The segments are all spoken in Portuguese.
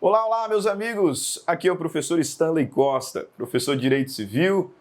Olá, olá, meus amigos! Aqui é o professor Stanley Costa, professor de Direito Civil,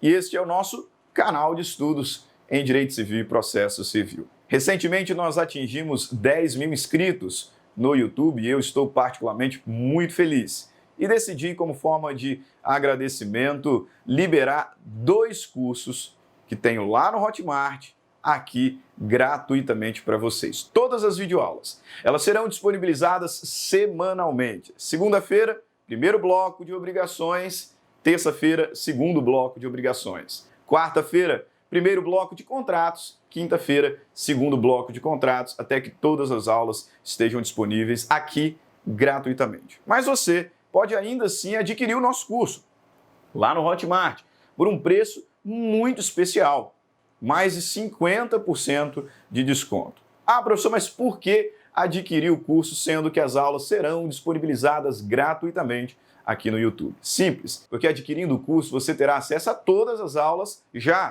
e este é o nosso canal de estudos em Direito Civil e Processo Civil. Recentemente nós atingimos 10 mil inscritos no YouTube e eu estou particularmente muito feliz. E decidi, como forma de agradecimento, liberar 2 cursos que tenho lá no Hotmart, aqui gratuitamente para vocês. Todas as videoaulas, elas serão disponibilizadas semanalmente. Segunda-feira, primeiro bloco de obrigações. Terça-feira, segundo bloco de obrigações. Quarta-feira, primeiro bloco de contratos. Quinta-feira, segundo bloco de contratos, até que todas as aulas estejam disponíveis aqui gratuitamente. Mas você pode ainda assim adquirir o nosso curso lá no Hotmart por um preço muito especial. Mais de 50% de desconto. Ah, professor, mas por que adquirir o curso sendo que as aulas serão disponibilizadas gratuitamente aqui no YouTube? Simples, porque adquirindo o curso você terá acesso a todas as aulas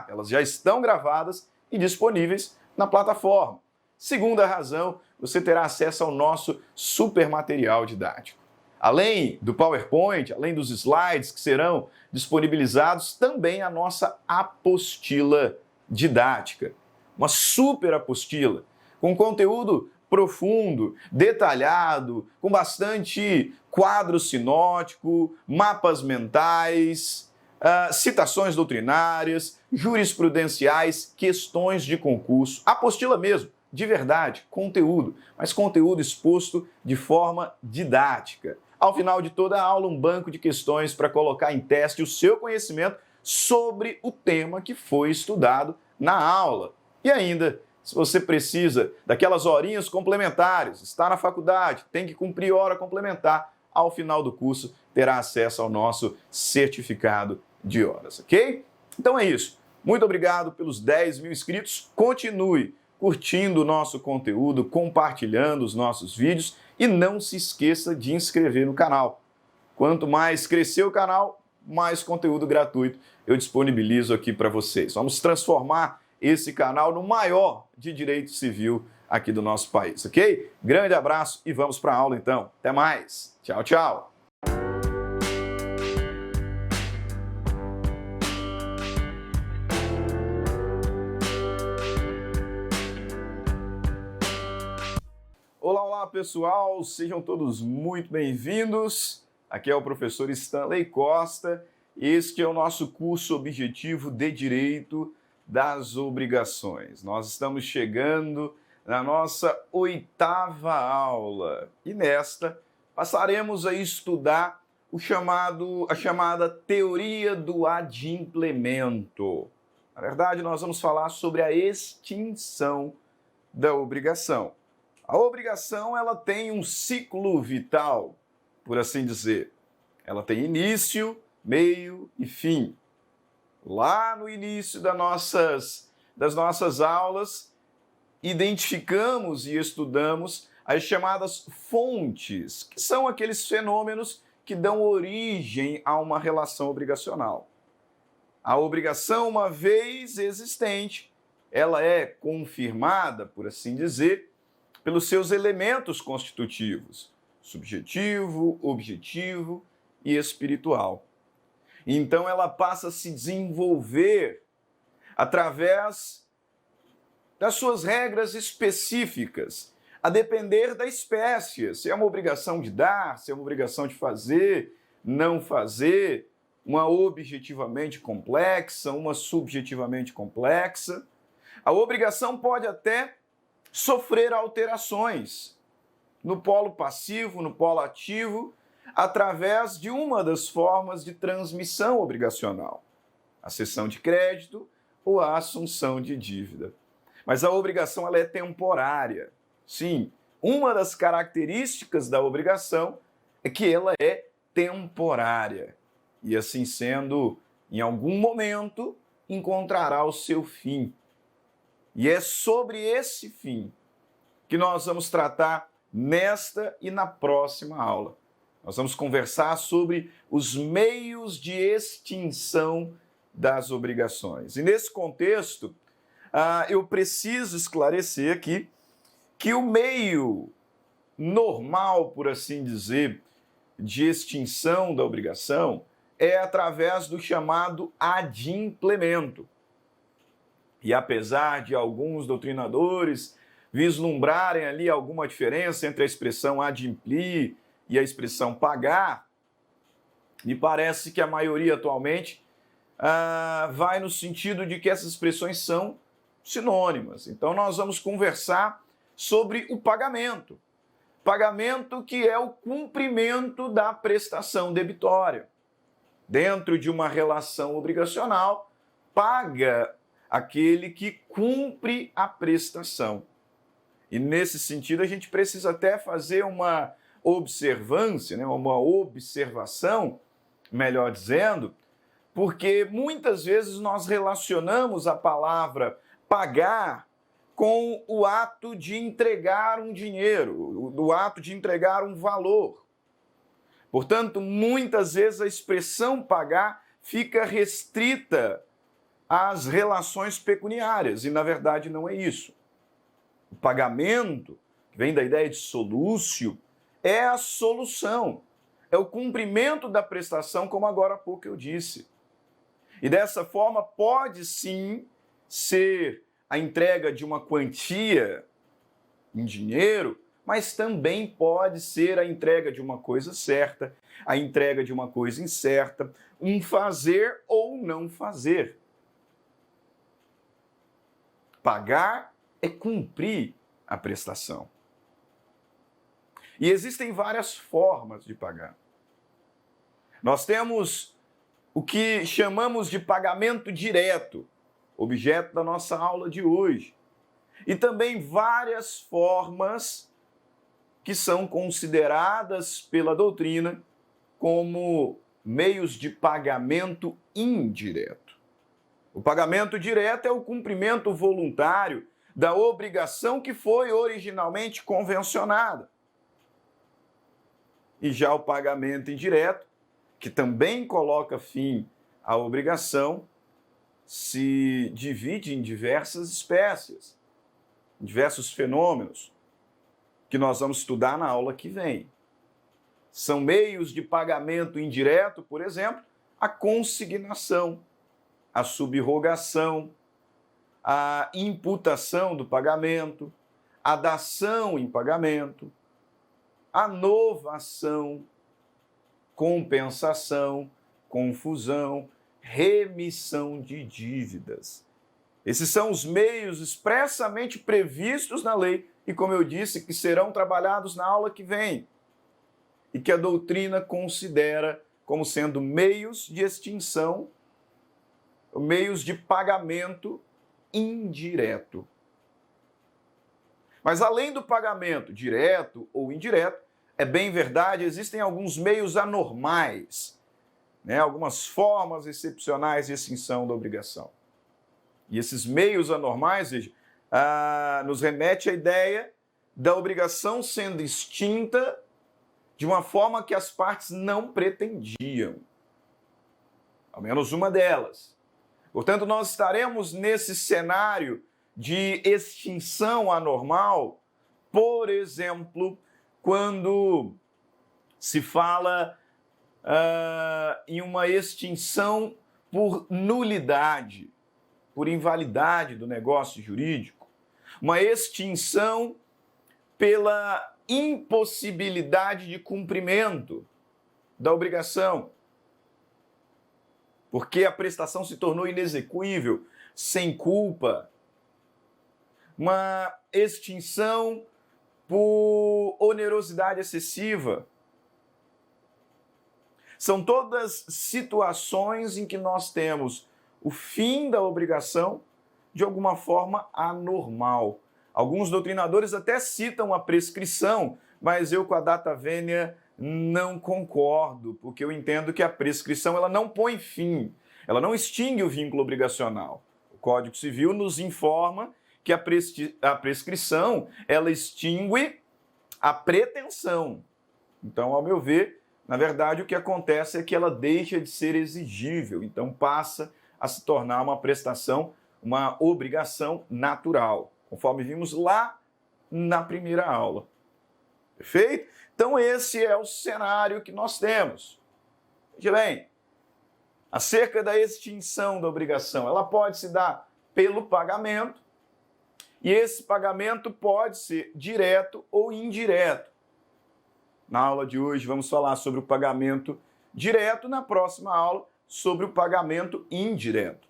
elas já estão gravadas e disponíveis na plataforma. Segunda razão, você terá acesso ao nosso super material didático. Além do PowerPoint, além dos slides que serão disponibilizados, também a nossa apostila didática, uma super apostila, com conteúdo profundo, detalhado, com bastante quadro sinótico, mapas mentais, citações doutrinárias, jurisprudenciais, questões de concurso, apostila mesmo, de verdade, conteúdo, mas conteúdo exposto de forma didática. Ao final de toda a aula, um banco de questões para colocar em teste o seu conhecimento sobre o tema que foi estudado na aula. E ainda, se você precisa daquelas horinhas complementares, está na faculdade, tem que cumprir hora complementar, ao final do curso terá acesso ao nosso certificado de horas, ok? Então é isso. Muito obrigado pelos 10 mil inscritos. Continue curtindo o nosso conteúdo, compartilhando os nossos vídeos e não se esqueça de inscrever no canal. Quanto mais crescer o canal, mais conteúdo gratuito eu disponibilizo aqui para vocês. Vamos transformar esse canal no maior de direito civil aqui do nosso país, ok? Grande abraço e vamos para a aula então. Até mais. Tchau, tchau. Olá, olá pessoal, sejam todos muito bem-vindos. Aqui é o professor Stanley Costa. Este é o nosso curso objetivo de Direito das Obrigações. Nós estamos chegando na nossa 8ª aula e nesta passaremos a estudar a chamada teoria do adimplemento. Na verdade, nós vamos falar sobre a extinção da obrigação. A obrigação ela tem um ciclo vital, por assim dizer. Ela tem início, meio e fim. Lá no início das nossas aulas, identificamos e estudamos as chamadas fontes, que são aqueles fenômenos que dão origem a uma relação obrigacional. A obrigação, uma vez existente, ela é confirmada, por assim dizer, pelos seus elementos constitutivos, subjetivo, objetivo e espiritual. Então ela passa a se desenvolver através das suas regras específicas, a depender da espécie, se é uma obrigação de dar, se é uma obrigação de fazer, não fazer, uma objetivamente complexa, uma subjetivamente complexa. A obrigação pode até sofrer alterações no polo passivo, no polo ativo, através de uma das formas de transmissão obrigacional, a cessão de crédito ou a assunção de dívida. Mas a obrigação ela é temporária. Sim, uma das características da obrigação é que ela é temporária. E assim sendo, em algum momento, encontrará o seu fim. E é sobre esse fim que nós vamos tratar nesta e na próxima aula. Nós vamos conversar sobre os meios de extinção das obrigações. E nesse contexto, eu preciso esclarecer aqui que o meio normal, por assim dizer, de extinção da obrigação é através do chamado adimplemento. E apesar de alguns doutrinadores vislumbrarem ali alguma diferença entre a expressão adimplir e a expressão pagar, me parece que a maioria atualmente vai no sentido de que essas expressões são sinônimas. Então nós vamos conversar sobre o pagamento. Pagamento que é o cumprimento da prestação debitória. Dentro de uma relação obrigacional, paga aquele que cumpre a prestação. E nesse sentido a gente precisa até fazer uma observância, né, uma observação, melhor dizendo, porque muitas vezes nós relacionamos a palavra pagar com o ato de entregar um dinheiro, o ato de entregar um valor. Portanto, muitas vezes a expressão pagar fica restrita às relações pecuniárias, e na verdade não é isso. O pagamento, que vem da ideia de solúcio, é a solução, é o cumprimento da prestação, como agora há pouco eu disse. E dessa forma pode sim ser a entrega de uma quantia em dinheiro, mas também pode ser a entrega de uma coisa certa, a entrega de uma coisa incerta, um fazer ou não fazer. Pagar é cumprir a prestação. E existem várias formas de pagar. Nós temos o que chamamos de pagamento direto, objeto da nossa aula de hoje. E também várias formas que são consideradas pela doutrina como meios de pagamento indireto. O pagamento direto é o cumprimento voluntário da obrigação que foi originalmente convencionada. E já o pagamento indireto, que também coloca fim à obrigação, se divide em diversas espécies, em diversos fenômenos, que nós vamos estudar na aula que vem. São meios de pagamento indireto, por exemplo, a consignação, a subrogação, a imputação do pagamento, a dação em pagamento, a novação, compensação, confusão, remissão de dívidas. Esses são os meios expressamente previstos na lei e, como eu disse, que serão trabalhados na aula que vem e que a doutrina considera como sendo meios de extinção, meios de pagamento indireto. Mas além do pagamento direto ou indireto, é bem verdade, existem alguns meios anormais, né? Algumas formas excepcionais de extinção da obrigação. E esses meios anormais, veja, nos remete à ideia da obrigação sendo extinta de uma forma que as partes não pretendiam. Ao menos uma delas. Portanto, nós estaremos nesse cenário de extinção anormal, por exemplo, quando se fala em uma extinção por nulidade, por invalidade do negócio jurídico, uma extinção pela impossibilidade de cumprimento da obrigação, porque a prestação se tornou inexequível, sem culpa, uma extinção por onerosidade excessiva. São todas situações em que nós temos o fim da obrigação de alguma forma anormal. Alguns doutrinadores até citam a prescrição, mas eu com a data vênia não concordo, porque eu entendo que a prescrição ela não põe fim, ela não extingue o vínculo obrigacional. O Código Civil nos informa que a prescrição ela extingue a pretensão. Então, ao meu ver, na verdade, o que acontece é que ela deixa de ser exigível, então passa a se tornar uma prestação, uma obrigação natural, conforme vimos lá na primeira aula. Perfeito? Então esse é o cenário que nós temos. Veja bem, acerca da extinção da obrigação, ela pode se dar pelo pagamento, e esse pagamento pode ser direto ou indireto. Na aula de hoje vamos falar sobre o pagamento direto, na próxima aula sobre o pagamento indireto.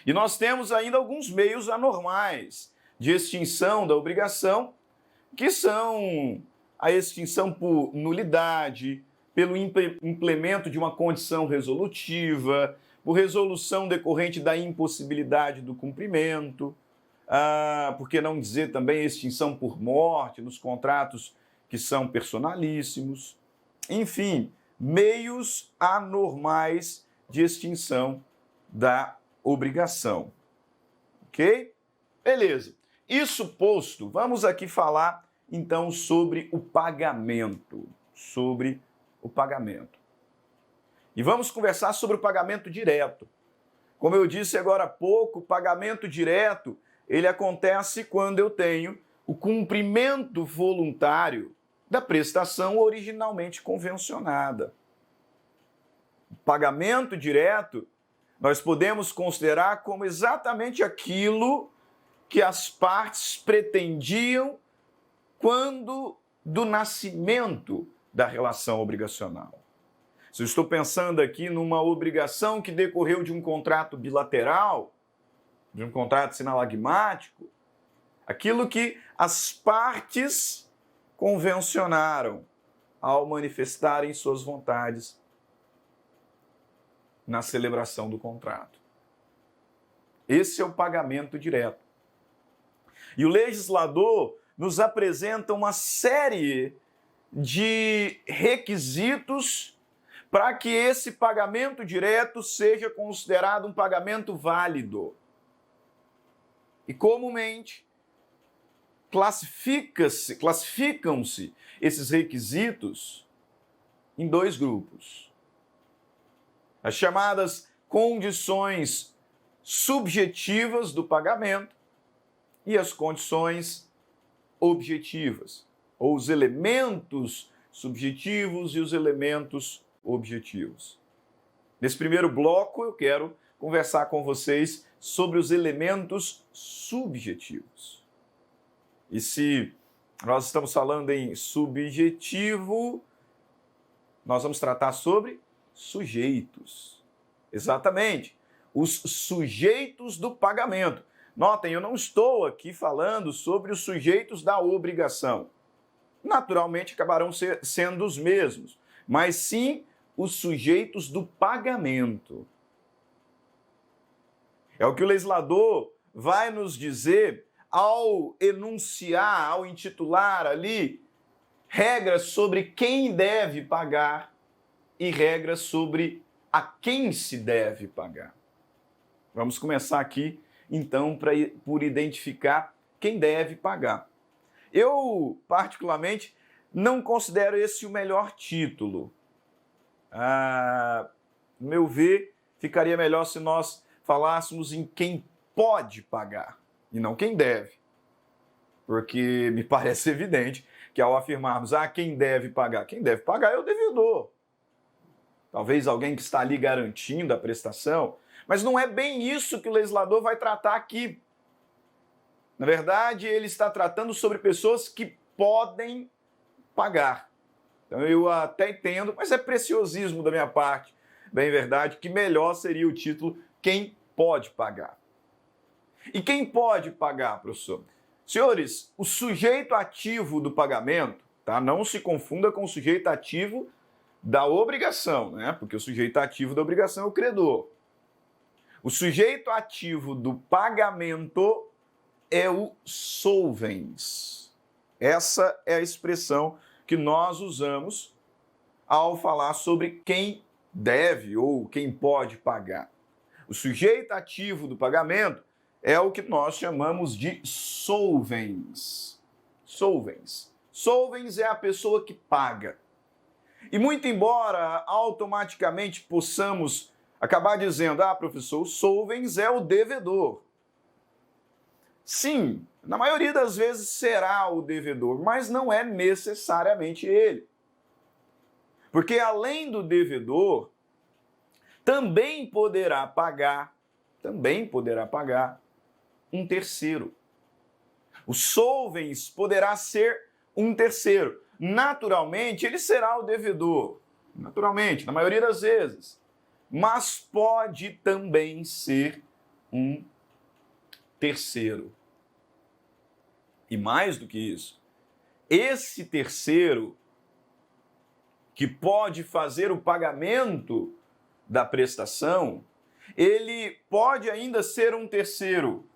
E nós temos ainda alguns meios anormais de extinção da obrigação, que são a extinção por nulidade, pelo implemento de uma condição resolutiva, por resolução decorrente da impossibilidade do cumprimento, por que não dizer também extinção por morte nos contratos que são personalíssimos. Enfim, meios anormais de extinção da obrigação. Ok? Beleza. Isso posto, vamos aqui falar então sobre o pagamento. E vamos conversar sobre o pagamento direto. Como eu disse agora há pouco, o pagamento direto, ele acontece quando eu tenho o cumprimento voluntário da prestação originalmente convencionada. O pagamento direto, nós podemos considerar como exatamente aquilo que as partes pretendiam quando do nascimento da relação obrigacional. Se eu estou pensando aqui numa obrigação que decorreu de um contrato bilateral, de um contrato sinalagmático, aquilo que as partes convencionaram ao manifestarem suas vontades na celebração do contrato. Esse é o pagamento direto. E o legislador nos apresenta uma série de requisitos para que esse pagamento direto seja considerado um pagamento válido. E comumente classificam-se esses requisitos em dois grupos. As chamadas condições subjetivas do pagamento e as condições objetivas, ou os elementos subjetivos e os elementos objetivos. Nesse primeiro bloco, eu quero conversar com vocês sobre os elementos subjetivos. E se nós estamos falando em subjetivo, nós vamos tratar sobre sujeitos. Exatamente, os sujeitos do pagamento. Notem, eu não estou aqui falando sobre os sujeitos da obrigação. Naturalmente acabarão sendo os mesmos, mas sim os sujeitos do pagamento. É o que o legislador vai nos dizer ao enunciar, ao intitular ali, regras sobre quem deve pagar e regras sobre a quem se deve pagar. Vamos começar aqui, então, por identificar quem deve pagar. Eu, particularmente, não considero esse o melhor título. No meu ver, ficaria melhor se nós falássemos em quem pode pagar e não quem deve. Porque me parece evidente que ao afirmarmos quem deve pagar é o devedor. Talvez alguém que está ali garantindo a prestação, mas não é bem isso que o legislador vai tratar aqui. Na verdade, ele está tratando sobre pessoas que podem pagar. Então eu até entendo, mas é preciosismo da minha parte, bem verdade, que melhor seria o título quem pode pagar. E quem pode pagar, professor? Senhores, o sujeito ativo do pagamento, tá? Não se confunda com o sujeito ativo da obrigação, né? Porque o sujeito ativo da obrigação é o credor. O sujeito ativo do pagamento é o solvens. Essa é a expressão que nós usamos ao falar sobre quem deve ou quem pode pagar. O sujeito ativo do pagamento é o que nós chamamos de solvens. Solvens. Solvens é a pessoa que paga. E muito embora automaticamente possamos acabar dizendo, professor, o solvens é o devedor. Sim, na maioria das vezes será o devedor, mas não é necessariamente ele. Porque além do devedor, também poderá pagar um terceiro. O solvens poderá ser um terceiro. Naturalmente, ele será o devedor. Naturalmente, na maioria das vezes. Mas pode também ser um terceiro. E mais do que isso, esse terceiro que pode fazer o pagamento da prestação, ele pode ainda ser um terceiro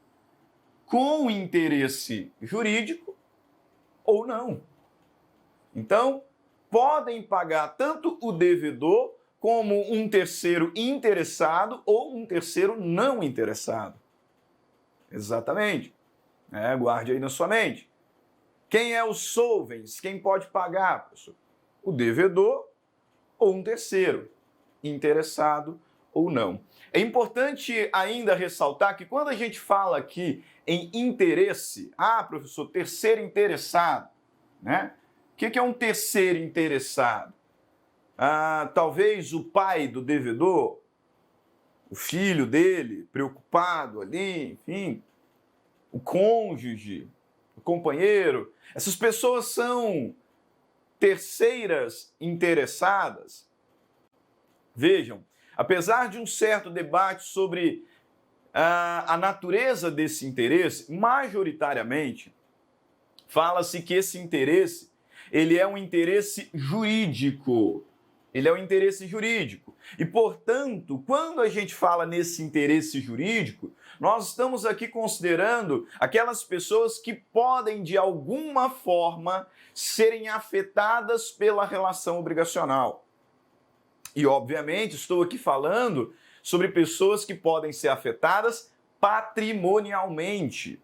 com interesse jurídico ou não. Então, podem pagar tanto o devedor como um terceiro interessado ou um terceiro não interessado. Exatamente. Guarde aí na sua mente. Quem é o solvens? Quem pode pagar, professor? O devedor ou um terceiro, interessado ou não. É importante ainda ressaltar que quando a gente fala aqui em interesse, professor, terceiro interessado, né? O que é um terceiro interessado? Talvez o pai do devedor, o filho dele, preocupado ali, enfim, o cônjuge, o companheiro. Essas pessoas são terceiras interessadas. Vejam, apesar de um certo debate sobre a natureza desse interesse, majoritariamente fala-se que esse interesse ele é um interesse jurídico. Ele é um interesse jurídico. E, portanto, quando a gente fala nesse interesse jurídico, nós estamos aqui considerando aquelas pessoas que podem, de alguma forma, serem afetadas pela relação obrigacional. E, obviamente, estou aqui falando sobre pessoas que podem ser afetadas patrimonialmente.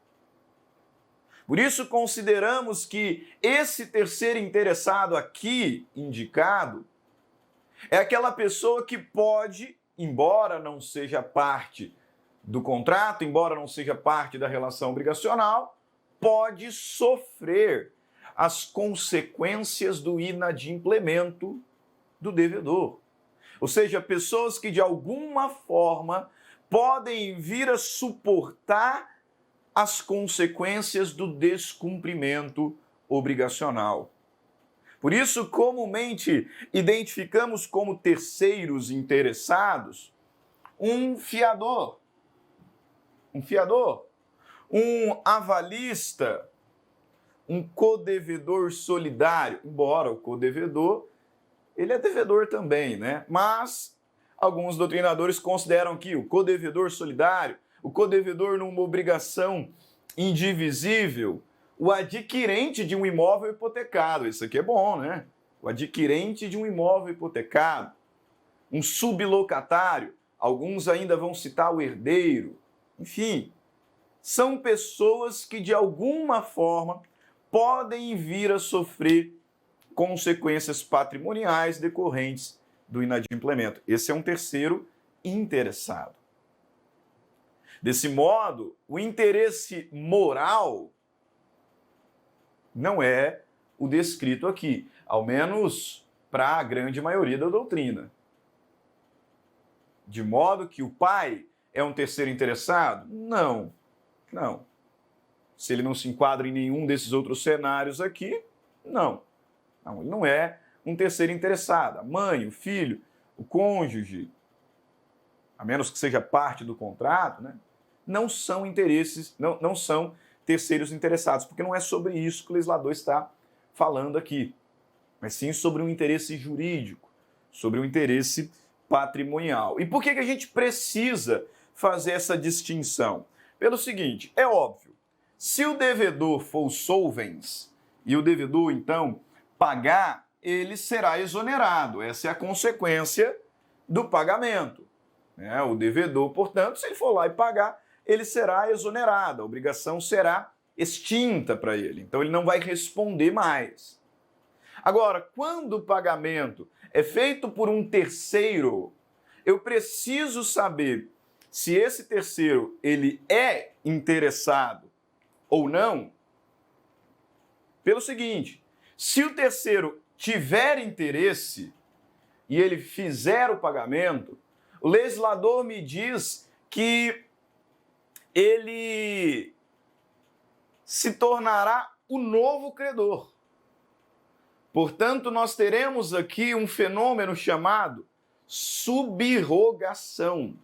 Por isso, consideramos que esse terceiro interessado aqui indicado é aquela pessoa que pode, embora não seja parte do contrato, embora não seja parte da relação obrigacional, pode sofrer as consequências do inadimplemento do devedor. Ou seja, pessoas que de alguma forma podem vir a suportar as consequências do descumprimento obrigacional. Por isso, comumente, identificamos como terceiros interessados um fiador, um avalista, um codevedor solidário, embora o codevedor, ele é devedor também, né? Mas alguns doutrinadores consideram que o codevedor solidário, o codevedor numa obrigação indivisível, o adquirente de um imóvel hipotecado, isso aqui é bom, né? O adquirente de um imóvel hipotecado, um sublocatário, alguns ainda vão citar o herdeiro, enfim, são pessoas que de alguma forma podem vir a sofrer consequências patrimoniais decorrentes do inadimplemento. Esse é um terceiro interessado. Desse modo, o interesse moral não é o descrito aqui, ao menos para a grande maioria da doutrina. De modo que o pai é um terceiro interessado? Não. Se ele não se enquadra em nenhum desses outros cenários aqui, não. Ele não é um terceiro interessado. A mãe, o filho, o cônjuge, a menos que seja parte do contrato, né? Não são interesses, não são terceiros interessados, porque não é sobre isso que o legislador está falando aqui, mas sim sobre um interesse jurídico, sobre um interesse patrimonial. E por que a gente precisa fazer essa distinção? Pelo seguinte, é óbvio, se o devedor for o solvens e o devedor, então, pagar, ele será exonerado. Essa é a consequência do pagamento. O devedor, portanto, se ele for lá e pagar, ele será exonerado, a obrigação será extinta para ele. Então, ele não vai responder mais. Agora, quando o pagamento é feito por um terceiro, eu preciso saber se esse terceiro ele é interessado ou não? Pelo seguinte, se o terceiro tiver interesse e ele fizer o pagamento, o legislador me diz que ele se tornará o novo credor. Portanto, nós teremos aqui um fenômeno chamado subrrogação,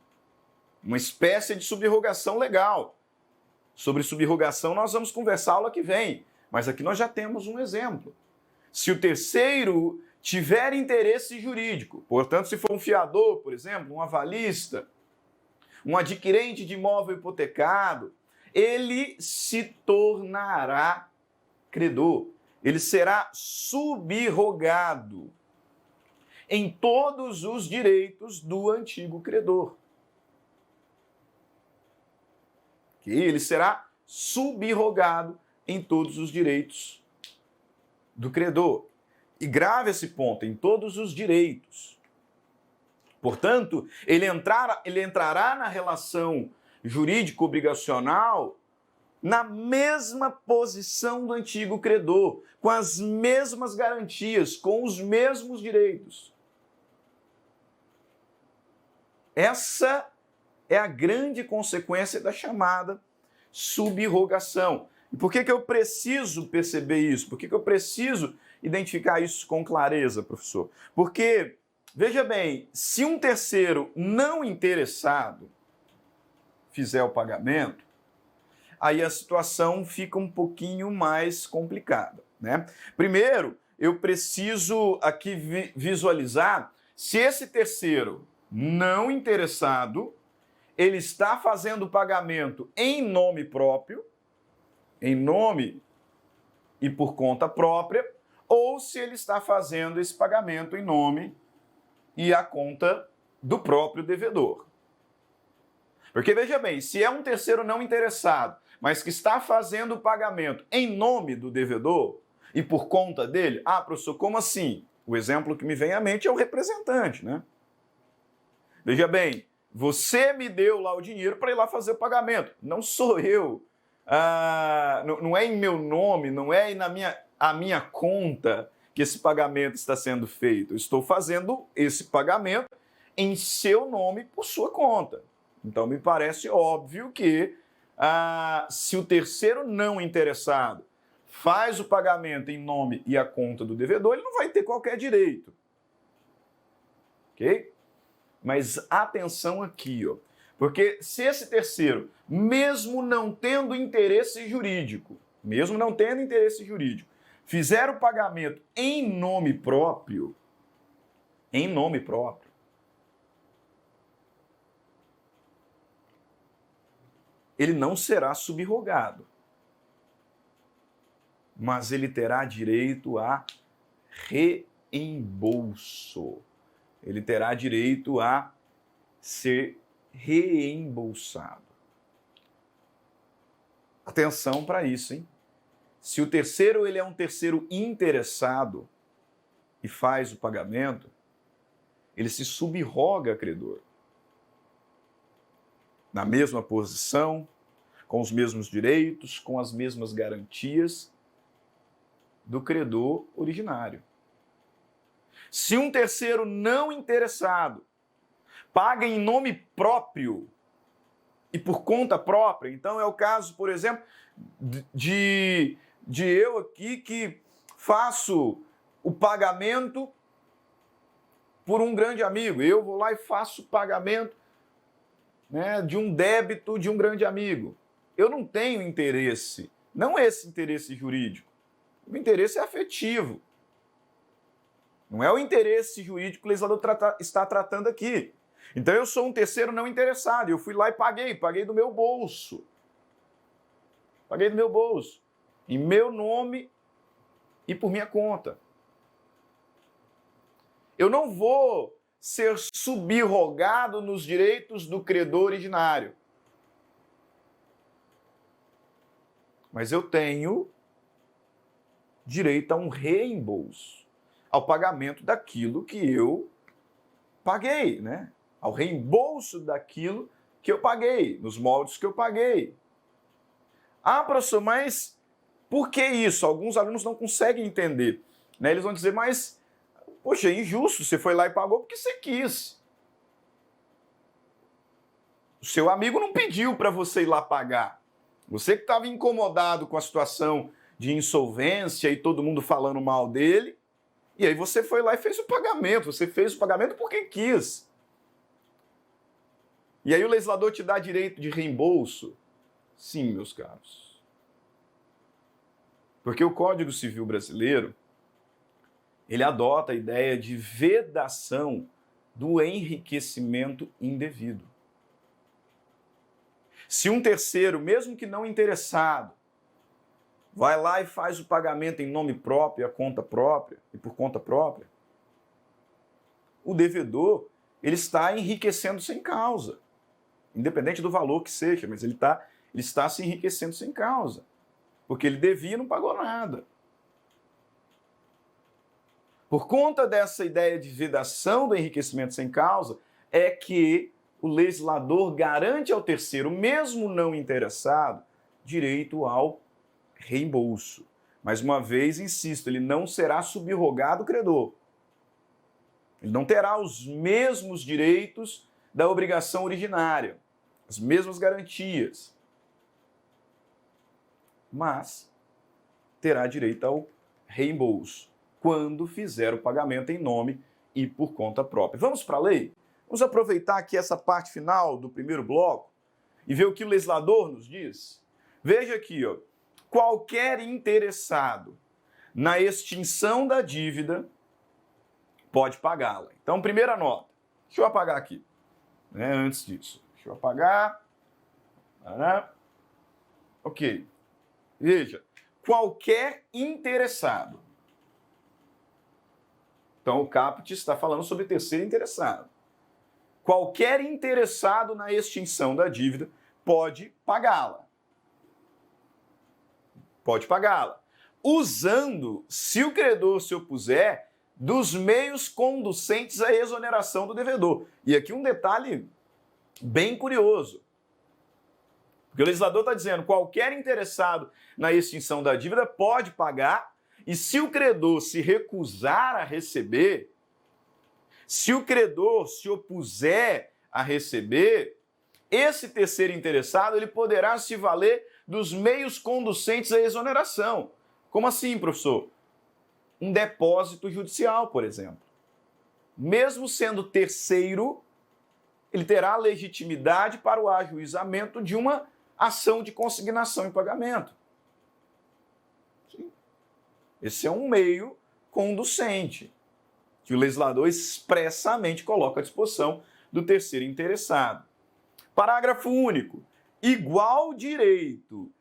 uma espécie de subrrogação legal. Sobre subrrogação nós vamos conversar aula que vem, mas aqui nós já temos um exemplo. Se o terceiro tiver interesse jurídico, portanto, se for um fiador, por exemplo, um avalista, um adquirente de imóvel hipotecado, ele se tornará credor. Ele será subrrogado em todos os direitos do antigo credor. Ele será subrrogado em todos os direitos do credor. E grave esse ponto, em todos os direitos. Portanto, ele entrará na relação jurídico-obrigacional na mesma posição do antigo credor, com as mesmas garantias, com os mesmos direitos. Essa é a grande consequência da chamada subrrogação. E por que eu preciso perceber isso? Por que eu preciso identificar isso com clareza, professor? Porque, veja bem, se um terceiro não interessado fizer o pagamento, aí a situação fica um pouquinho mais complicada, né? Primeiro, eu preciso aqui visualizar se esse terceiro não interessado, ele está fazendo o pagamento em nome próprio, em nome e por conta própria, ou se ele está fazendo esse pagamento em nome e a conta do próprio devedor. Porque, veja bem, se é um terceiro não interessado, mas que está fazendo o pagamento em nome do devedor e por conta dele, professor, como assim? O exemplo que me vem à mente é o representante, né? Veja bem, você me deu lá o dinheiro para ir lá fazer o pagamento. Não sou eu. Não é em meu nome, não é a minha conta que esse pagamento está sendo feito. Eu estou fazendo esse pagamento em seu nome por sua conta. Então, me parece óbvio que se o terceiro não interessado faz o pagamento em nome e a conta do devedor, ele não vai ter qualquer direito. Ok? Mas atenção aqui, ó. Porque se esse terceiro, mesmo não tendo interesse jurídico, fizer o pagamento em nome próprio, ele não será subrrogado, mas ele terá direito a reembolso. Ele terá direito a ser reembolsado. Atenção para isso, hein? Se o terceiro ele é um terceiro interessado e faz o pagamento, ele se subrroga a credor. Na mesma posição, com os mesmos direitos, com as mesmas garantias do credor originário. Se um terceiro não interessado paga em nome próprio e por conta própria, então é o caso, por exemplo, de eu aqui que faço o pagamento por um grande amigo. Eu vou lá e faço o pagamento, né, de um débito de um grande amigo. Eu não tenho interesse, não esse interesse jurídico. O interesse é afetivo. Não é o interesse jurídico que o legislador está tratando aqui. Então eu sou um terceiro não interessado. Eu fui lá e paguei do meu bolso. Paguei do meu bolso. Em meu nome e por minha conta. Eu não vou ser subrrogado nos direitos do credor originário. Mas eu tenho direito a um reembolso, ao pagamento daquilo que eu paguei, né? Ao reembolso daquilo que eu paguei, nos moldes que eu paguei. Ah, professor, mas por que isso? Alguns alunos não conseguem entender. Né? Eles vão dizer, mas, poxa, é injusto, você foi lá e pagou porque você quis. O seu amigo não pediu para você ir lá pagar. Você que estava incomodado com a situação de insolvência e todo mundo falando mal dele, e aí você foi lá e fez o pagamento. Você fez o pagamento porque quis. E aí o legislador te dá direito de reembolso? Sim, meus caros. Porque o Código Civil brasileiro, ele adota a ideia de vedação do enriquecimento indevido. Se um terceiro, mesmo que não interessado, vai lá e faz o pagamento em nome próprio, a conta própria e por conta própria, o devedor, ele está enriquecendo sem causa. Independente do valor que seja, mas ele está se enriquecendo sem causa. Porque ele devia e não pagou nada. Por conta dessa ideia de vedação do enriquecimento sem causa, é que o legislador garante ao terceiro, mesmo não interessado, direito ao reembolso. Mais uma vez, insisto, ele não será subrogado credor. Ele não terá os mesmos direitos da obrigação originária, as mesmas garantias, mas terá direito ao reembolso quando fizer o pagamento em nome e por conta própria. Vamos para a lei? Vamos aproveitar aqui essa parte final do primeiro bloco e ver o que o legislador nos diz. Veja aqui, ó, qualquer interessado na extinção da dívida pode pagá-la. Então, primeira nota. Deixa eu apagar aqui, né, antes disso. Deixa eu apagar. Ok. Veja, qualquer interessado. Então, o caput está falando sobre terceiro interessado. Qualquer interessado na extinção da dívida pode pagá-la. Pode pagá-la. Usando, se o credor se opuser, dos meios conducentes à exoneração do devedor. E aqui um detalhe bem curioso. Porque o legislador está dizendo que qualquer interessado na extinção da dívida pode pagar, e se o credor se recusar a receber, se o credor se opuser a receber, esse terceiro interessado ele poderá se valer dos meios conducentes à exoneração. Como assim, professor? Um depósito judicial, por exemplo. Mesmo sendo terceiro, ele terá legitimidade para o ajuizamento de uma ação de consignação e pagamento. Sim. Esse é um meio conducente que o legislador expressamente coloca à disposição do terceiro interessado. Parágrafo único. Igual direito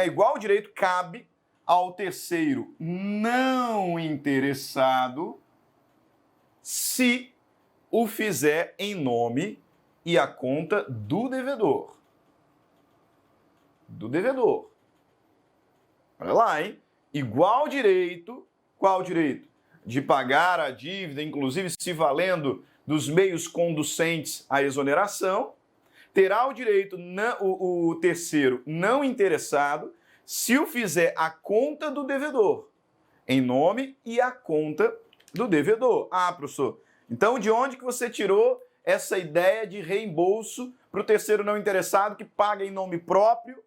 igual direito cabe ao terceiro não interessado se o fizer em nome e a conta do devedor. Do devedor. Olha lá, hein? Igual direito, qual direito? De pagar a dívida, inclusive se valendo dos meios conducentes à exoneração, terá o direito o terceiro não interessado se o fizer a conta do devedor, em nome e a conta do devedor. Ah, professor, então de onde que você tirou essa ideia de reembolso para o terceiro não interessado que paga em nome próprio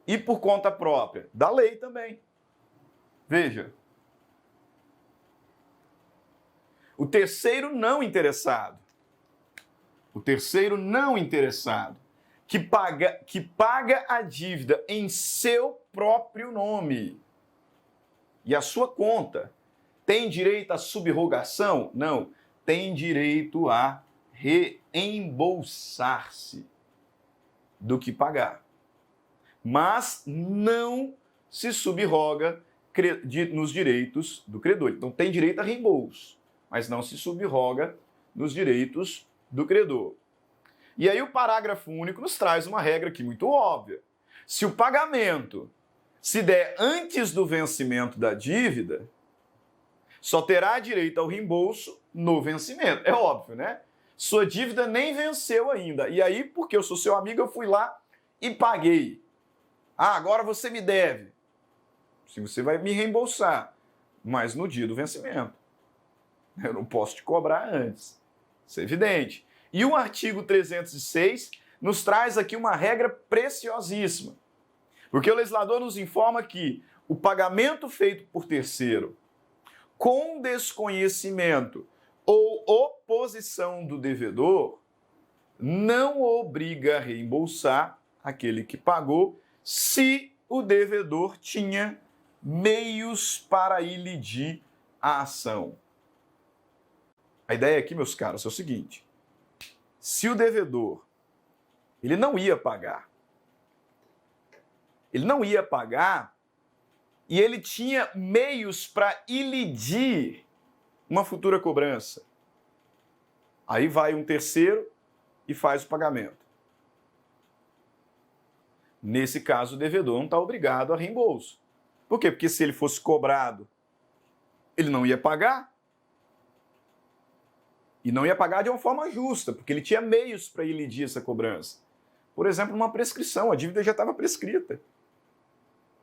e por conta própria? Da lei também. Veja. O terceiro não interessado. O terceiro não interessado que paga a dívida em seu próprio nome e a sua conta tem direito à subrogação? Não. Tem direito a reembolsar-se do que pagar. Mas não se subroga nos direitos do credor. Então tem direito a reembolso, mas não se subroga nos direitos do credor. E aí o parágrafo único nos traz uma regra aqui muito óbvia. Se o pagamento se der antes do vencimento da dívida, só terá direito ao reembolso no vencimento. É óbvio, né? Sua dívida nem venceu ainda. E aí, porque eu sou seu amigo, eu fui lá e paguei. Ah, agora você me deve. Sim, você vai me reembolsar, mas no dia do vencimento. Eu não posso te cobrar antes. Isso é evidente. E o artigo 306 nos traz aqui uma regra preciosíssima. Porque o legislador nos informa que o pagamento feito por terceiro com desconhecimento ou oposição do devedor não obriga a reembolsar aquele que pagou se o devedor tinha meios para ilidir a ação. A ideia aqui, meus caros, é o seguinte: se o devedor ele não ia pagar e ele tinha meios para ilidir uma futura cobrança, aí vai um terceiro e faz o pagamento. Nesse caso, o devedor não está obrigado a reembolso. Por quê? Porque se ele fosse cobrado, ele não ia pagar. E não ia pagar de uma forma justa, porque ele tinha meios para ilidir essa cobrança. Por exemplo, uma prescrição, a dívida já estava prescrita.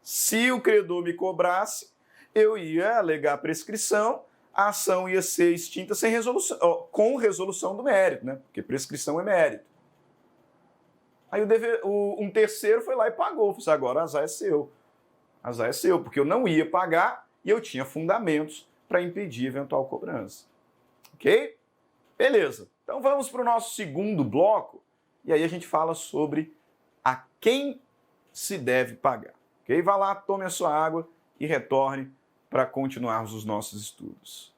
Se o credor me cobrasse, eu ia alegar prescrição, a ação ia ser extinta sem resolução, com resolução do mérito, né? Porque prescrição é mérito. Aí um terceiro foi lá e pagou. Falei, agora azar é seu. Azar é seu, porque eu não ia pagar e eu tinha fundamentos para impedir eventual cobrança. Ok? Beleza. Então vamos para o nosso segundo bloco e aí a gente fala sobre a quem se deve pagar. Ok? Vá lá, tome a sua água e retorne para continuarmos os nossos estudos.